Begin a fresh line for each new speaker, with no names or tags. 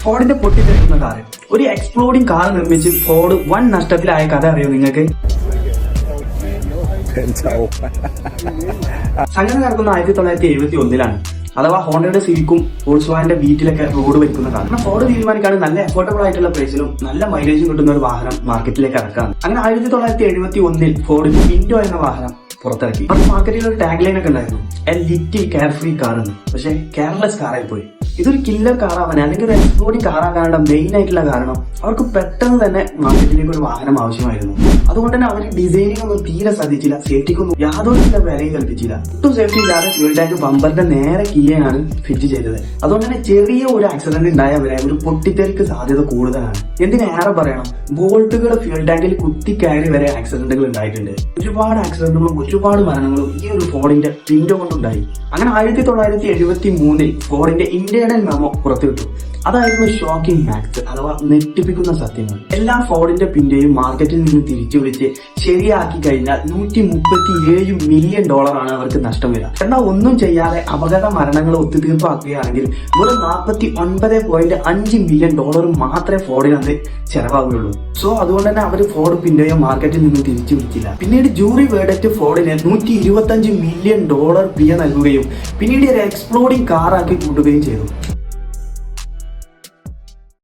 ഫോർഡിന്റെ പൊട്ടിത്തെറിക്കുന്ന car. ഒരു exploding car നിർമ്മിച്ച് Ford വൻ നഷ്ടത്തിലായ കഥ അറിയോ നിങ്ങൾക്ക്? സംഘടന നടക്കുന്ന 1971-ലാണ്. അഥവാ ഹോണ്ടയുടെ സിവിക്കും വോൾസ്വാഗന്റെ ബീറ്റിലൊക്കെ റോഡ് വയ്ക്കുന്ന കാരണം ഫോർഡ് തീരുമാനിക്കാണ് നല്ല അഫോർഡബിൾ ആയിട്ടുള്ള പ്രൈസിലും നല്ല മൈലേജും കിട്ടുന്ന ഒരു വാഹനം മാർക്കറ്റിലേക്ക് ഇറക്കാണ്. അങ്ങനെ 1971 ഫോർഡ് പിന്റോ എന്ന വാഹനം പുറത്തിറക്കി. അത് മാർക്കറ്റിൽ ഒരു ടാഗ് ലൈൻ ഒക്കെ ഉണ്ടായിരുന്നു, A little care free car എന്ന്. പക്ഷെ കെയർലെസ് കാറായി പോയി. ഇതൊരു കില്ലർ കാറാവാൻ അല്ലെങ്കിൽ ഒരു എക്സ്പ്ലോഡിംഗ് കാറാകാനുള്ള മെയിൻ ആയിട്ടുള്ള കാരണം അവർക്ക് പെട്ടെന്ന് തന്നെ മാർക്കറ്റിലേക്ക് ഒരു വാഹനം ആവശ്യമായിരുന്നു. അതുകൊണ്ട് തന്നെ അവർ ഡിസൈനിങ് ഒന്നും തീരെ ശ്രദ്ധിച്ചില്ല, സേഫ്റ്റിക്കൊന്നും യാതൊരു വിലയും കൽപ്പിച്ചില്ല. ഒട്ടും സേഫ്റ്റി ഇല്ലാതെ ഫ്യൂൽ ടാങ്ക് ബമ്പറിന്റെ നേരെ കീഴെയാണ് ഫിറ്റ് ചെയ്തത്. അതുകൊണ്ട് തന്നെ ചെറിയ ഒരു ആക്സിഡന്റ് ഉണ്ടായ വരെ ഒരു പൊട്ടിത്തെറിക്ക് സാധ്യത കൂടുതലാണ്. എന്തിനേറെ പറയണം, ബോൾട്ടുകൾ ഫ്യൂൽ ടാങ്കിൽ കുത്തിക്കയറി വരെ ആക്സിഡന്റുകൾ ഉണ്ടായിട്ടുണ്ട്. ഒരുപാട് ആക്സിഡന്റുകളും ഒരുപാട് മരണങ്ങളും ഈ ഒരു ഫോർഡിന്റെ പിന്റോ കൊണ്ടുണ്ടായി. അങ്ങനെ 1973 ഫോർഡിന്റെ ഇന്റേണൽ മെമ്മോ പുറത്തുവിട്ടു. അതായിരുന്നു ഷോക്കിംഗ് ഫാക്ട്സ് അഥവാ ഞെട്ടിപ്പിക്കുന്ന സത്യങ്ങൾ. എല്ലാ ഫോർഡിന്റെ പിന്റെയും മാർക്കറ്റിൽ നിന്ന് തിരിച്ചു വിളിച്ച് ശരിയാക്കി കഴിഞ്ഞാൽ $137 മില്യൺ അവർക്ക് നഷ്ടം വരിക. എന്നാൽ ഒന്നും ചെയ്യാതെ അപകട മരണങ്ങൾ ഒത്തുതീർപ്പാക്കുകയാണെങ്കിൽ വെറും $49.5 മില്യൺ മാത്രമേ ഫോർഡിനകത്ത് ചെലവാകുകയുള്ളൂ. സോ അതുകൊണ്ട് തന്നെ അവർ ഫോർഡ് പിന്റെയോ മാർക്കറ്റിൽ നിന്ന് തിരിച്ചു വിളിച്ചില്ല. പിന്നീട് ജൂറി വേർഡിക്റ്റ് ഫോർഡിന് $125 മില്യൺ പിഴ നൽകുകയും പിന്നീട് ഒരു എക്സ്പ്ലോഡിംഗ് കാറാക്കി കൂട്ടുകയും ചെയ്തു.